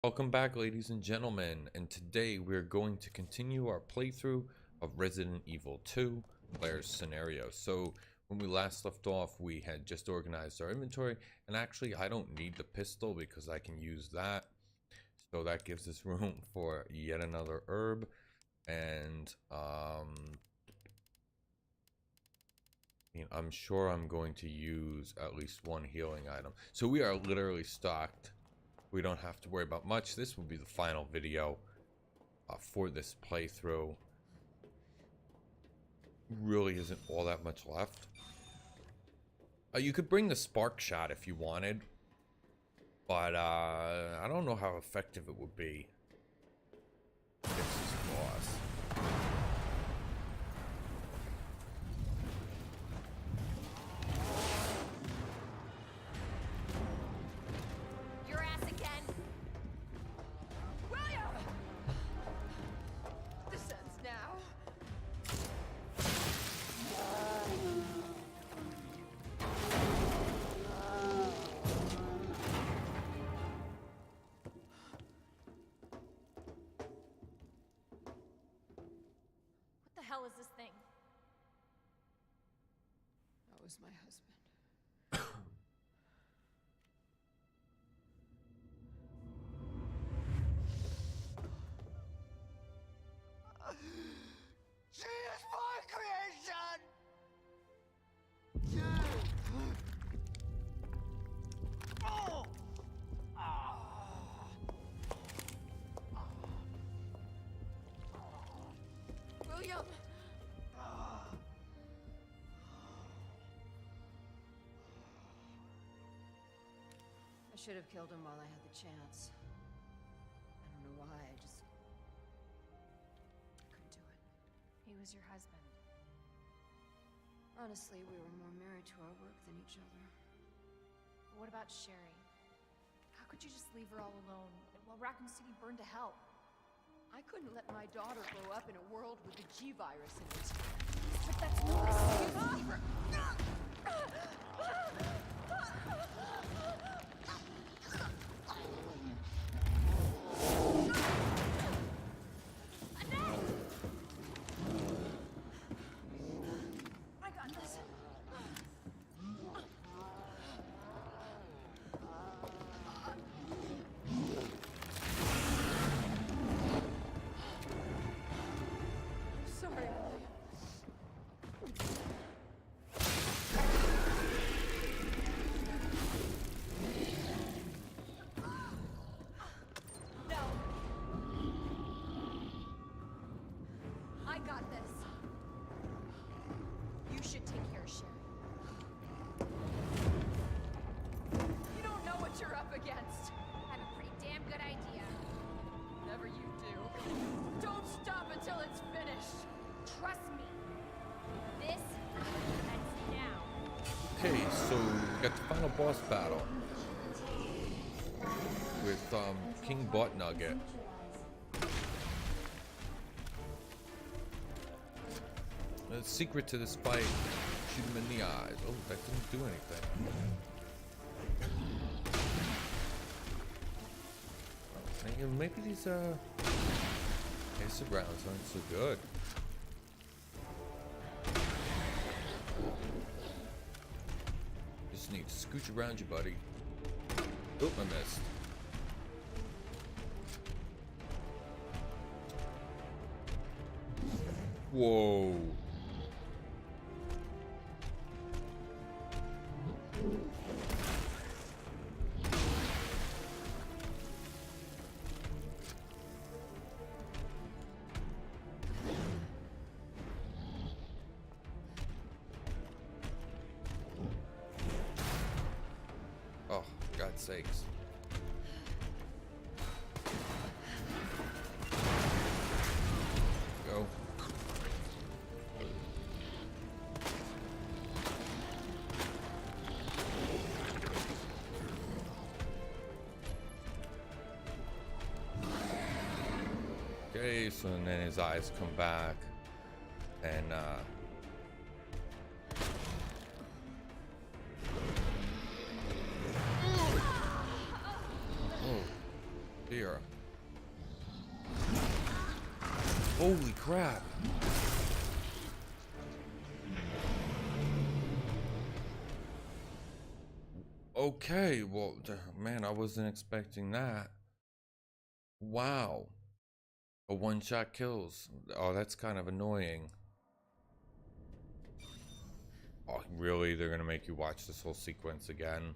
Welcome back, ladies and gentlemen, and today we're going to continue our playthrough of Resident Evil 2 player's scenario. So when we last left off, we had just organized our inventory, and actually I don't need the pistol because I can use that. So that gives us room for yet another herb, and I'm sure I'm going to use at least one healing item. So we are literally stocked. We don't have to worry about much. This will be the final video for this playthrough. Really isn't all that much left. You could bring the spark shot if you wanted, but I don't know how effective it would be against this boss. What the hell is this thing? That was my husband. She is my creation! Oh! William! I should have killed him while I had the chance. I don't know why, I just couldn't do it. He was your husband. Honestly, we were more married to our work than each other. But what about Sherry? How could you just leave her all alone while Raccoon City burned to hell? I couldn't let my daughter grow up in a world with the G virus in it. But that's no excuse for... I got this. Sorry, William. No. I got this. You should take care of Sherry. You don't know what you're up against. I have a pretty damn good idea. Whatever you do, don't stop until it's finished. Trust me. This ends now. Okay, so we got the final boss battle with King Butt Nugget. The secret to this fight: shoot him in the eyes. Oh, that didn't do anything. And maybe these acid rounds aren't so good. Just need to scooch around you, buddy. Oh, I missed. Whoa. Oh, God's sakes. Go. Okay, so then his eyes come back, and oh dear. Holy crap. Okay, well, man, I wasn't expecting that. Wow. A one-shot kills. Oh, that's kind of annoying. Oh, really? They're gonna make you watch this whole sequence again?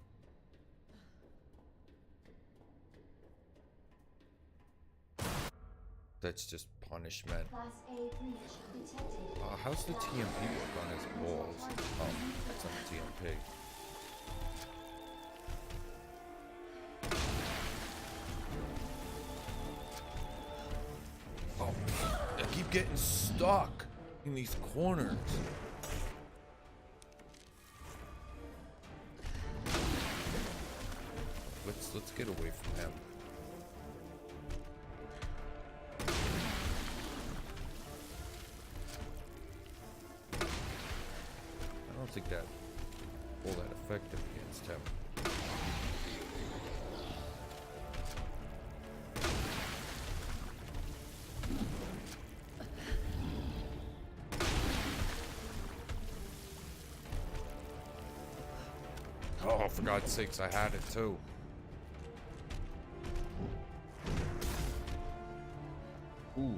That's just punishment. How's the TMP work on his balls? Oh, that's on the TMP. Oh, I keep getting stuck in these corners. Let's get away from him. I don't think that all that effective against him. Oh, for God's sakes, I had it too. Ooh.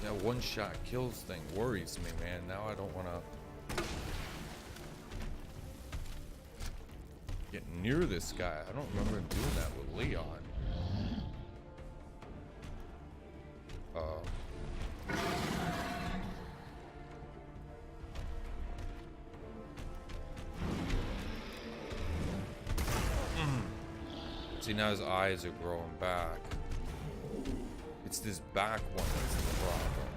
That one-shot kills thing worries me, man. Now I don't want to get near this guy. I don't remember him doing that with Leon. See, now his eyes are growing back. It's this back one that's the problem.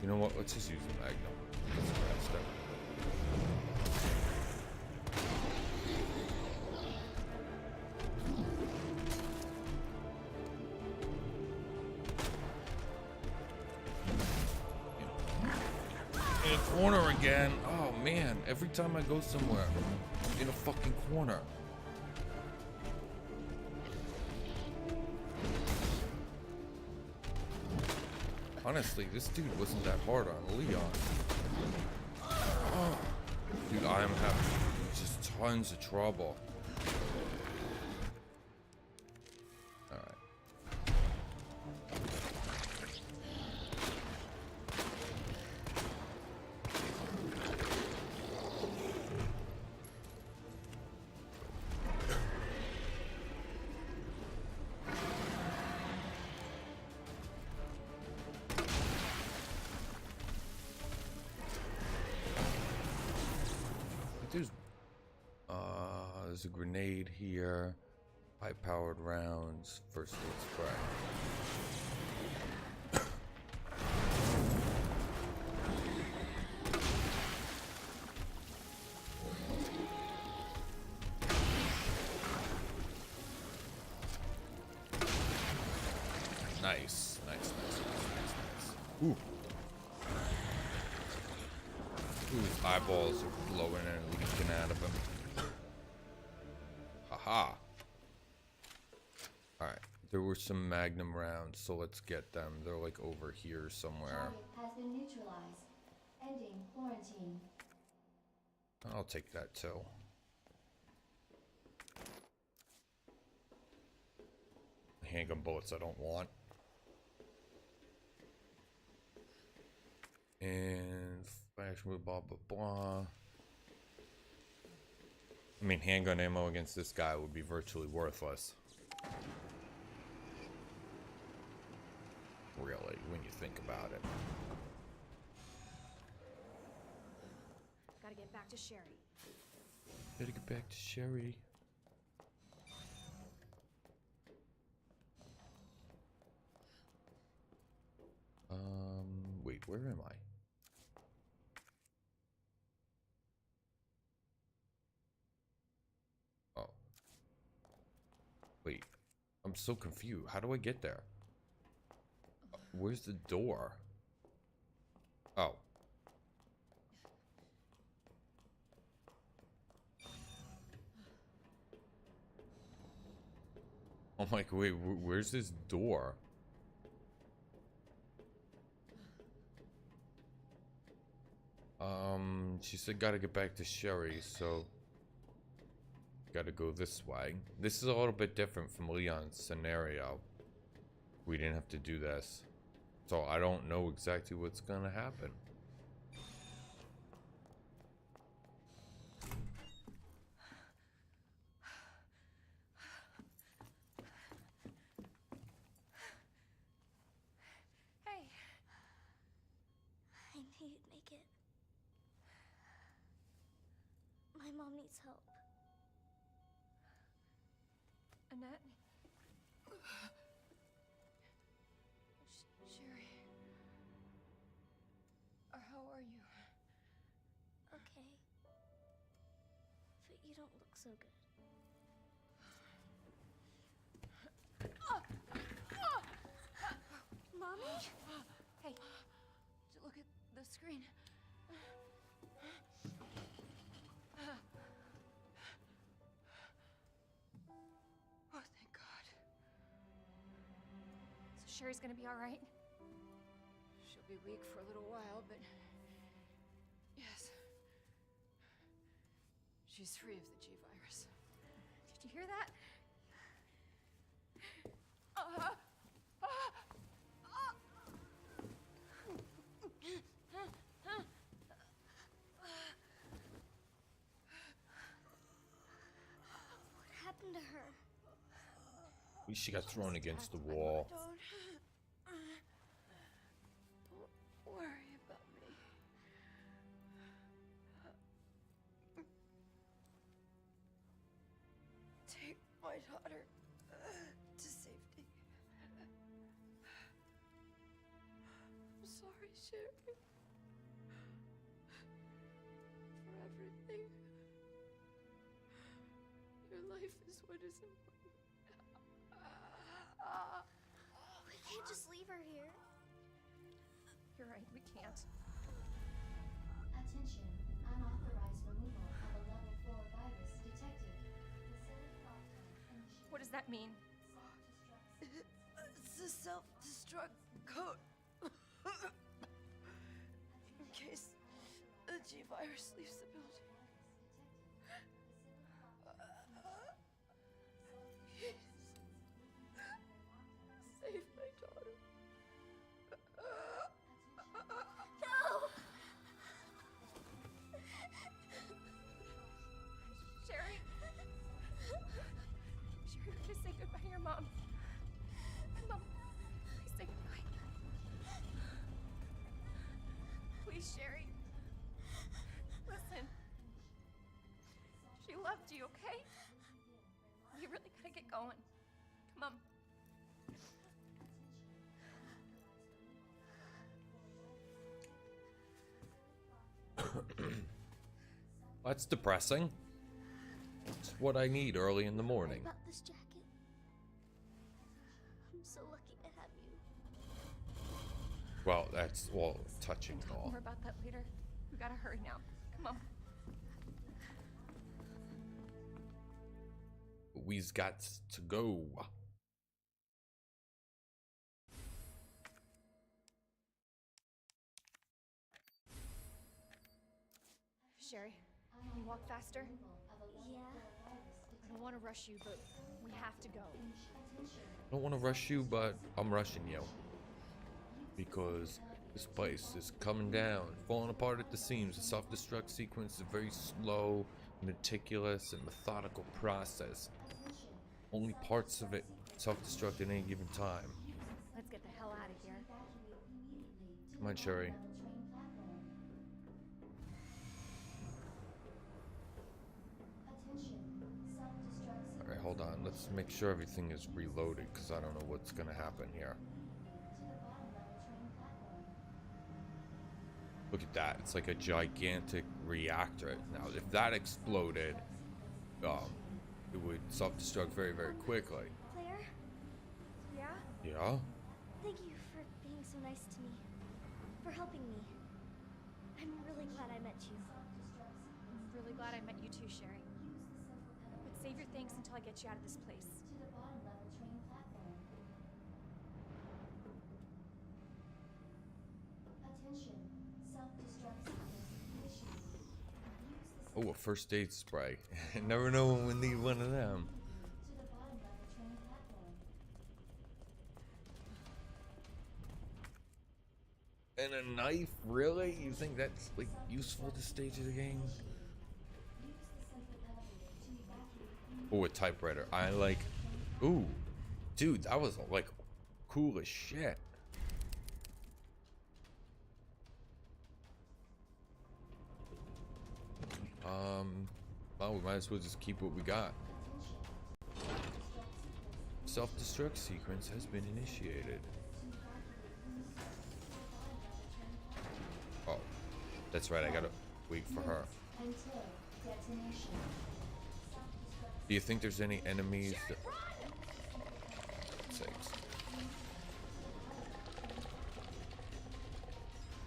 You know what? Let's just use the Magnum. That's the best step. In a corner again. Oh man, every time I go somewhere, I'm in a fucking corner. Honestly, this dude wasn't that hard on Leon. Oh, dude, I am having just tons of trouble. Alright. There's a grenade here. High-powered rounds. First aid spray. Nice. Nice. Ooh. Ooh, his eyeballs are blowing and leaking out of him. Haha. Alright, there were some Magnum rounds, so let's get them. They're like over here somewhere. Target has been neutralized. Ending quarantine. I'll take that too. Handgun bullets I don't want. And flash with blah blah blah. I mean, handgun ammo against this guy would be virtually worthless. Really, when you think about it. Gotta get back to Sherry. Gotta get back to Sherry. Wait, where am I? Wait, I'm so confused. How do I get there? Where's the door? Oh. I'm like, wait, where's this door? She said gotta get back to Sherry, so gotta go this way. This is a little bit different from Leon's scenario. We didn't have to do this. So I don't know exactly what's gonna happen. Hey, I knew you'd make it. My mom needs help. Annette. Sherry. How are you? Okay. But you don't look so good. Mommy? Hey, look at the screen. Oh, thank God. So Sherry's gonna be all right? She'll be weak for a little while, but yes. She's free of the G virus. Did you hear that? What happened to her? At least she got thrown against the wall. Don't worry about me. Take my daughter to safety. I'm sorry, Sherry. For everything. Your life is what is important. We can't just leave her here. You're right, we can't. Attention, unauthorized removal of a level 4 virus detected. Facility lockdown initiated. What does that mean? Self-destruct It's a self-destruct code. In case the G virus leaves the building. Save my daughter. No! Sherry? Sherry, we gotta say goodbye to your mom. Mom, please say goodbye. Please, Sherry. Listen. She loved you, okay? You really gotta get going. Come on. That's depressing. It's what I need early in the morning. About this jacket. I'm so lucky to have you. Well, that's all touching and Talk all. more about that later. We gotta hurry now. Come on. We've got to go. Sherry, can you walk faster? Yeah. I don't want to rush you, but we have to go. I don't want to rush you, but I'm rushing you. Because this place is coming down, falling apart at the seams. The self-destruct sequence is a very slow, meticulous, and methodical process. Only parts of it self-destruct at any given time. Let's get the hell out of here. Come on, Sherry. Alright, hold on. Let's make sure everything is reloaded, because I don't know what's going to happen here. Look at that. It's like a gigantic reactor. Now, if that exploded, it would self-destruct very, very quickly. Claire, Yeah? Yeah? thank you for being so nice to me. For helping me. I'm really glad I met you. I'm really glad I met you too, Sherry. But save your thanks until I get you out of this place. To the bottom level train platform. Attention, self-destruct sequence initiated. Use the Oh, a first aid spray. Never know when we need one of them. to the bottom level train platform. And a knife? Really? You think that's like useful at this stage of the game? Use the central elevator to evacuate. Oh, a typewriter. I like. Ooh, dude, that was like cool as shit. Well, we might as well just keep what we got. Self-destruct sequence has been initiated. Oh, that's right. I gotta wait for her. Until detonation. Do you think there's any enemies that... Sakes.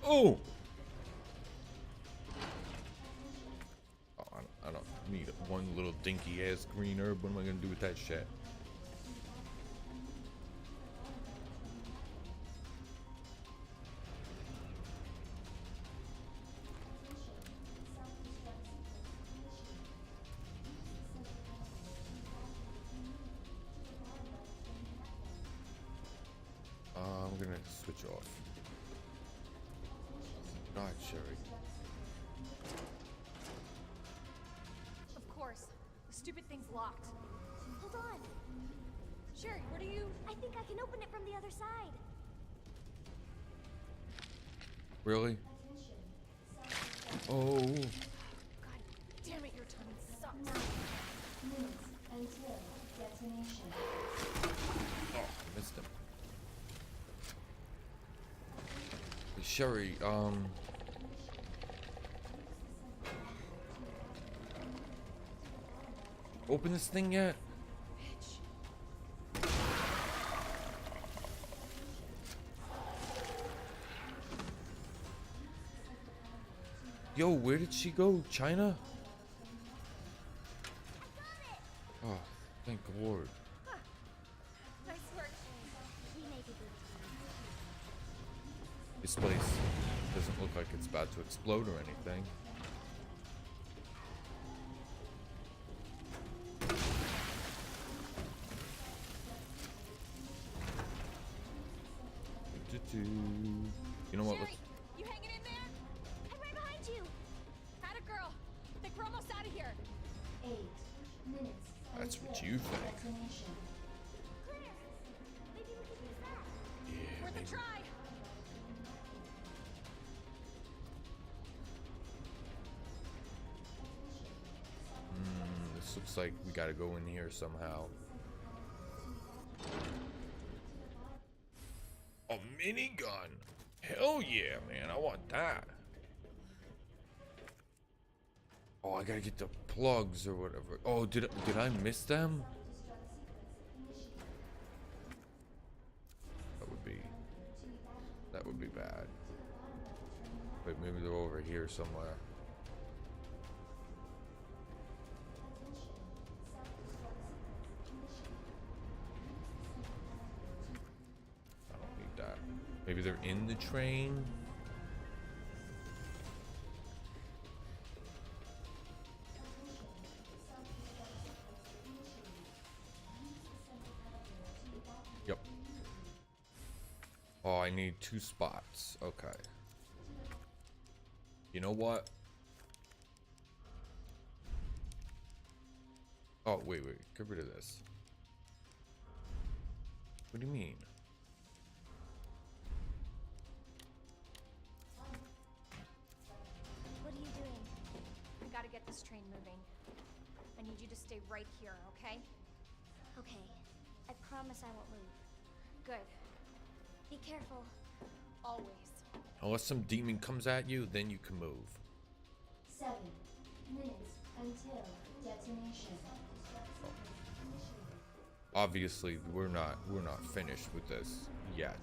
Oh! Oh, I don't need one little dinky ass green herb. What am I gonna do with that shit? I'm gonna switch off. God, Sherry. Of course. The stupid thing's locked. Hold on. Sherry, what are you... I think I can open it from the other side. Really? Oh. God damn it, your timing sucks. Minutes until detonation. Oh, I missed him. Sherry, open this thing yet? Bitch. Yo, where did she go? China? Oh, thank Lord. Nice work. We make a good team. This place doesn't look like it's about to explode or anything. You know what? Sherry, you hanging in there? I'm right behind you. Had a girl. Think we're almost out of here. 8 minutes. That's what until you think. Detonation. Claire, maybe we could use that. Yeah, Worth maybe. a try. This looks like we gotta go in here somehow. A minigun! Hell yeah, man! I want that. Oh, I gotta get the plugs or whatever. Oh, did I miss them? That would be bad. Wait, maybe they're over here somewhere. I don't need that. Maybe they're in the train. Yep. Oh, I need 2 spots. Okay. You know what? Oh, wait. Get rid of this. What do you mean? What are you doing? We gotta get this train moving. I need you to stay right here, okay? Okay. I promise I won't move. Good. Be careful. Always. Unless some demon comes at you, then you can move. 7 minutes until detonation. obviously we're not finished with this yet.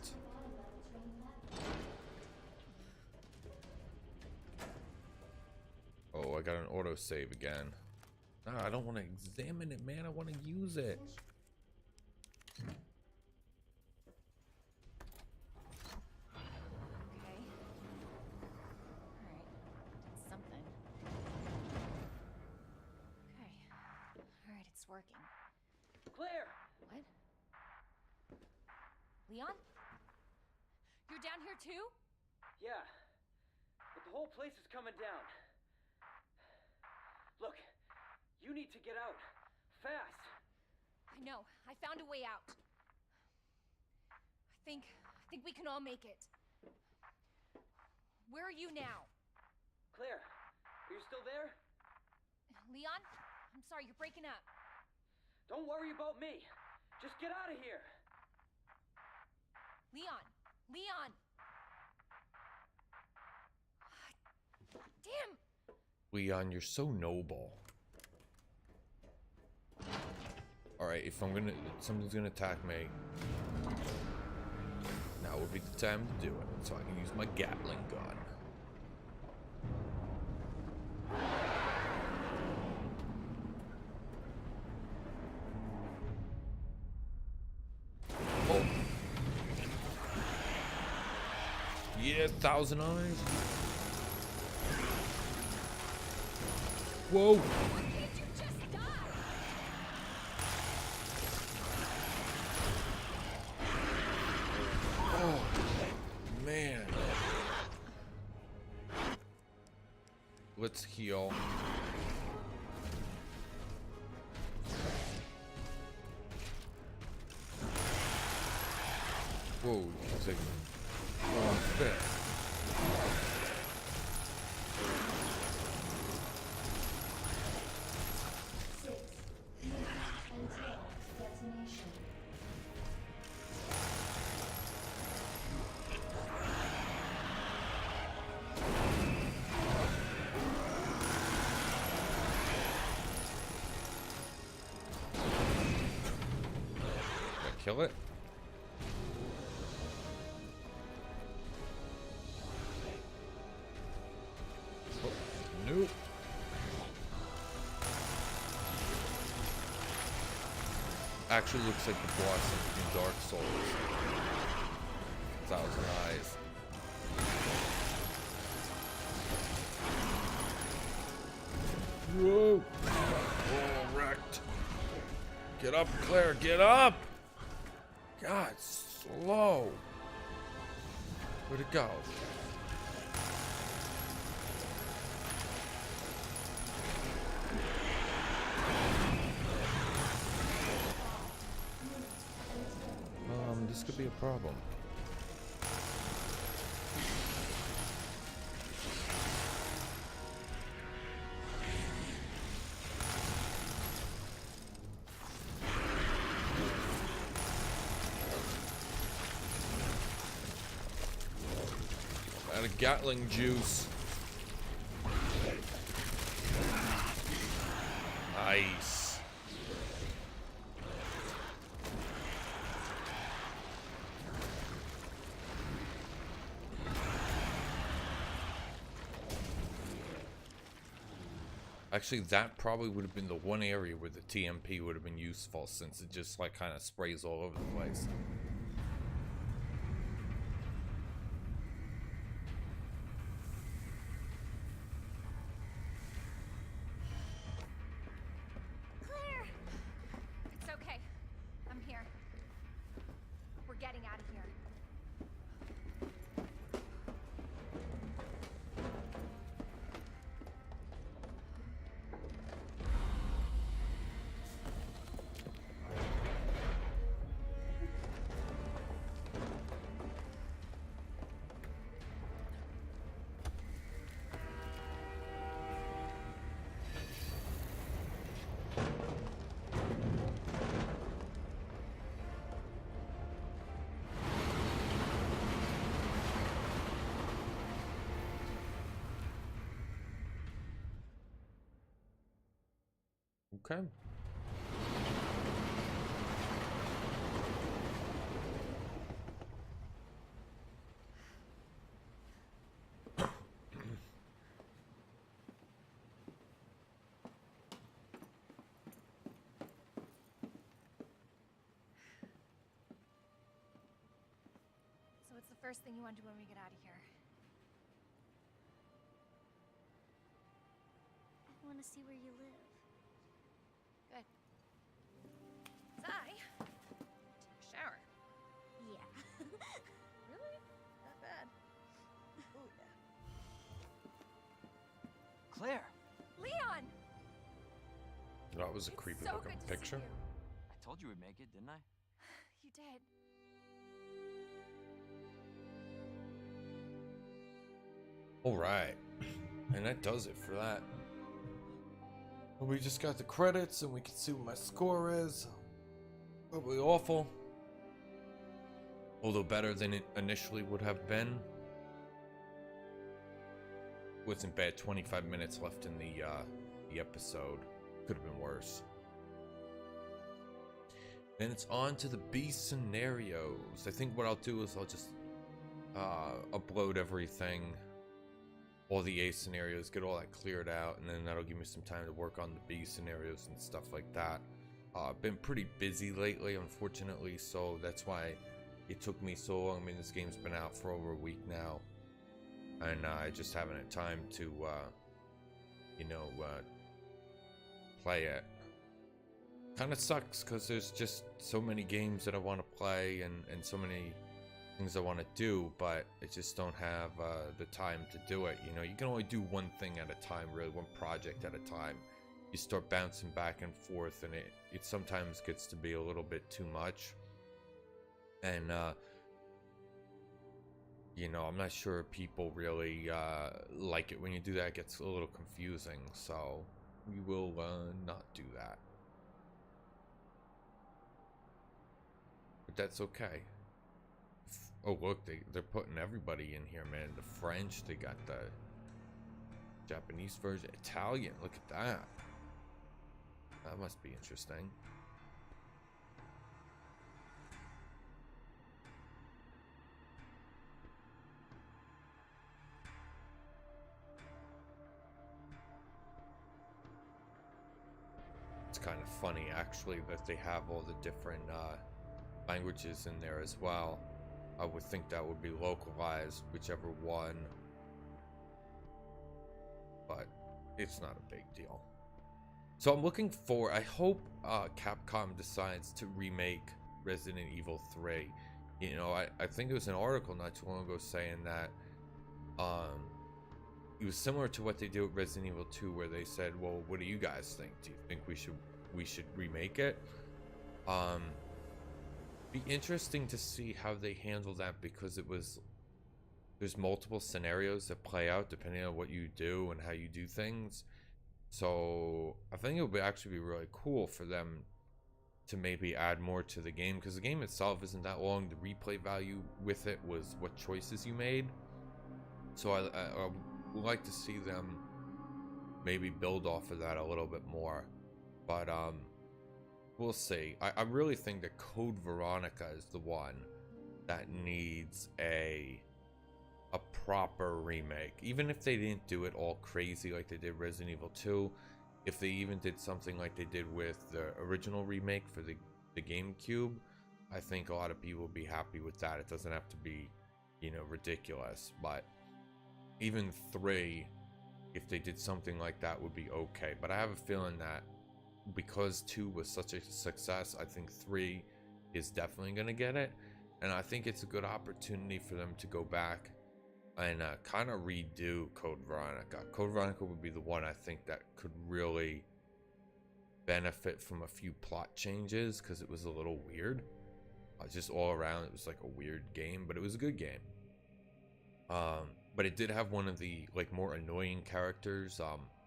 Oh, I got an autosave again. Nah, I don't want to examine it, man. I want to use it. Okay. Alright. Did something. Okay. Alright, it's working. Claire! What? Leon? You're down here too? Yeah, but the whole place is coming down. Look, you need to get out. Fast! I know. I found a way out. I think we can all make it. Where are you now? Claire, are you still there? Leon? I'm sorry, you're breaking up. Don't worry about me. Just get out of here. Leon! Leon! Damn! Leon, you're so noble. Alright, if something's gonna attack me, now would be the time to do it, so I can use my Gatling gun. Oh. Yeah, Thousand Eyes. Whoa. Did you just die? Oh, man. Let's heal. Whoa, it's like, oh, shit. Until detonation. Did I kill it? Oh, nope. Actually looks like the boss in Dark Souls. Thousand Eyes. Whoa! Oh, wrecked. Get up, Claire, get up! God, slow. Where'd it go? This could be a problem. Out of Gatling juice. Nice. Actually, that probably would have been the one area where the TMP would have been useful, since it just like kind of sprays all over the place. Claire! It's okay. I'm here. We're getting out of here. Okay. first thing you want to do when we get out of here? I want to see where you live. Good. 'Cause I take a shower. Yeah. Really? That bad? Oh yeah. Claire, Leon! That was a It's creepy so looking good to see picture. you. I told you we'd make it, didn't I? You did. All right, and that does it for that. Well, we just got the credits, and we can see what my score is. Probably awful, although better than it initially would have been. Wasn't bad. 25 minutes left in the episode. Could have been worse. Then it's on to the B scenarios. I think what I'll do is I'll just upload everything, all the A scenarios, get all that cleared out, and then that'll give me some time to work on the B scenarios and stuff like that. I've been pretty busy lately, unfortunately, so that's why it took me so long. I mean, this game's been out for over a week now, and I just haven't had time to, play it. Kind of sucks because there's just so many games that I want to play and so many things I want to do, but I just don't have the time to do it. You know, you can only do one thing at a time, really, one project at a time. You start bouncing back and forth, and it sometimes gets to be a little bit too much. And, I'm not sure people really like it when you do that. It gets a little confusing, so we will not do that. But that's okay. Oh, look, they're putting everybody in here, man. The French, they got the Japanese version, Italian. Look at that. That must be interesting. It's kind of funny, actually, that they have all the different languages in there as well. I would think that would be localized, whichever one, but it's not a big deal. So I'm looking for, I hope Capcom decides to remake Resident Evil 3. You know, I think there was an article not too long ago saying that it was similar to what they did with Resident Evil 2, where they said, well, what do you guys think? Do you think we should remake it? Be interesting to see how they handle that, because there's multiple scenarios that play out depending on what you do and how you do things. So I think it would actually be really cool for them to maybe add more to the game, because the game itself isn't that long. The replay value with it was what choices you made. So I would like to see them maybe build off of that a little bit more. But we'll see. I really think that Code Veronica is the one that needs a proper remake. Even if they didn't do it all crazy like they did Resident Evil 2, if they even did something like they did with the original remake for the GameCube, I think a lot of people would be happy with that. It doesn't have to be, ridiculous. But even 3, if they did something like that, would be okay. But I have a feeling that because 2 was such a success, I think 3 is definitely going to get it. And I think it's a good opportunity for them to go back and kind of redo Code Veronica. Code Veronica would be the one I think that could really benefit from a few plot changes, because it was a little weird. Just all around, it was like a weird game, but it was a good game. But it did have one of the more annoying characters.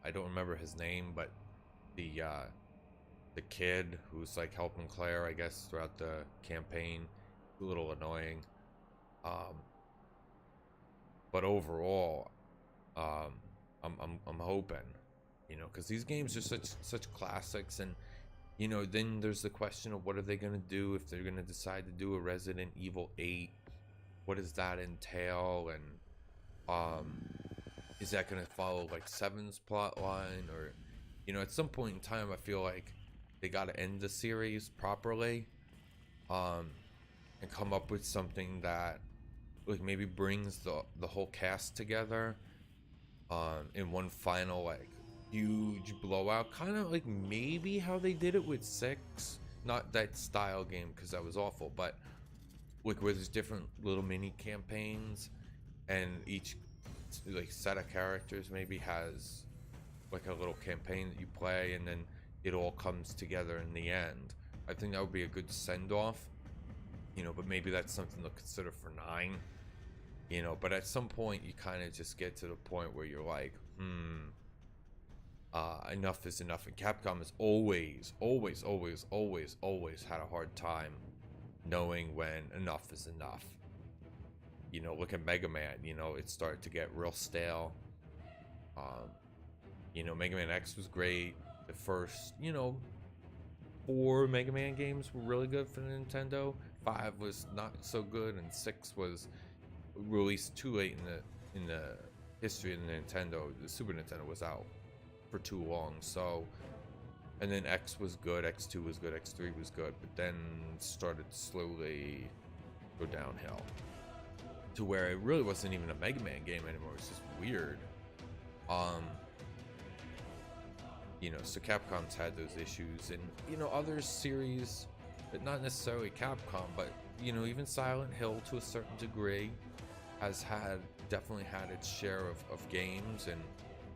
I don't remember his name, but the kid who's helping Claire, I guess, throughout the campaign, a little annoying. But overall, I'm hoping, because these games are such classics, and then there's the question of what are they gonna do if they're gonna decide to do a Resident Evil 8? What does that entail? And is that gonna follow 7's plot line, or at some point in time, I feel like they gotta end the series properly, and come up with something that like maybe brings the whole cast together in one final like huge blowout, kind of like maybe how they did it with 6. Not that style game because that was awful, but like where there's different little mini campaigns and each like set of characters maybe has like a little campaign that you play and then it all comes together in the end. I think that would be a good send-off, you know, but maybe that's something to consider for 9, you know. But at some point you kind of just get to the point where you're like, enough is enough. And Capcom has always had a hard time knowing when enough is enough. You know, look at Mega Man, you know, it started to get real stale. You know, Mega Man X was great. The first, you know, 4 Mega Man games were really good for Nintendo. 5 was not so good, and 6 was released too late in the history of the Nintendo. The Super Nintendo was out for too long. So, and then X was good, X2 was good, X3 was good, but then started to slowly go downhill to where it really wasn't even a Mega Man game anymore. It's just weird. You know, so Capcom's had those issues, and you know, other series, but not necessarily Capcom, but you know, even Silent Hill to a certain degree has definitely had its share of games. And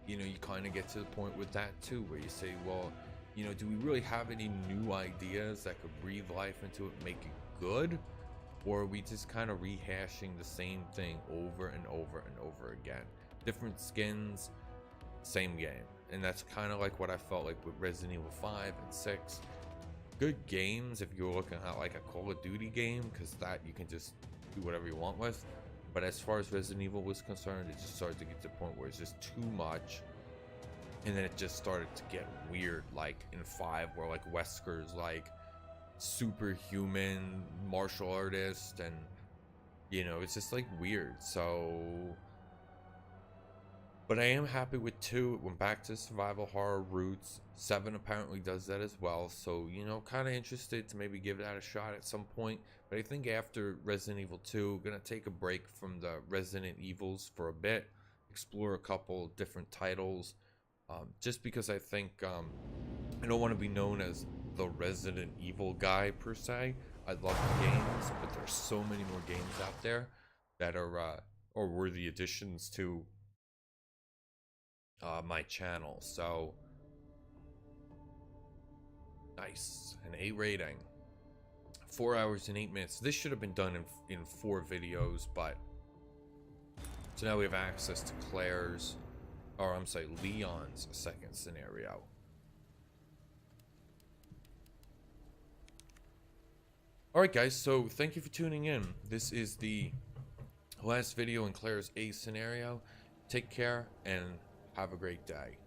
you know, you kind of get to the point with that too where you say, well, you know, do we really have any new ideas that could breathe life into it, make it good, or are we just kind of rehashing the same thing over and over and over again? Different skins, same game. And that's kind of like what I felt like with Resident Evil 5 and 6. Good games if you're looking at like a Call of Duty game, because that you can just do whatever you want with. But as far as Resident Evil was concerned, it just started to get to the point where it's just too much. And then it just started to get weird, like in 5, where like Wesker's like superhuman martial artist, and you know, it's just like weird. So, but I am happy with 2. It went back to survival horror roots. 7 apparently does that as well. So, you know, kind of interested to maybe give that a shot at some point. But I think after Resident Evil 2, gonna take a break from the Resident Evils for a bit, explore a couple different titles. Just because I think I don't want to be known as the Resident Evil guy per se. I love the games, but there's so many more games out there that are worthy additions to my channel. So nice, an A rating, 4 hours and 8 minutes. This should have been done in 4 videos, but so now we have access to Claire's, or I'm sorry, Leon's second scenario. Alright guys, so thank you for tuning in. This is the last video in Claire's A scenario. Take care and have a great day.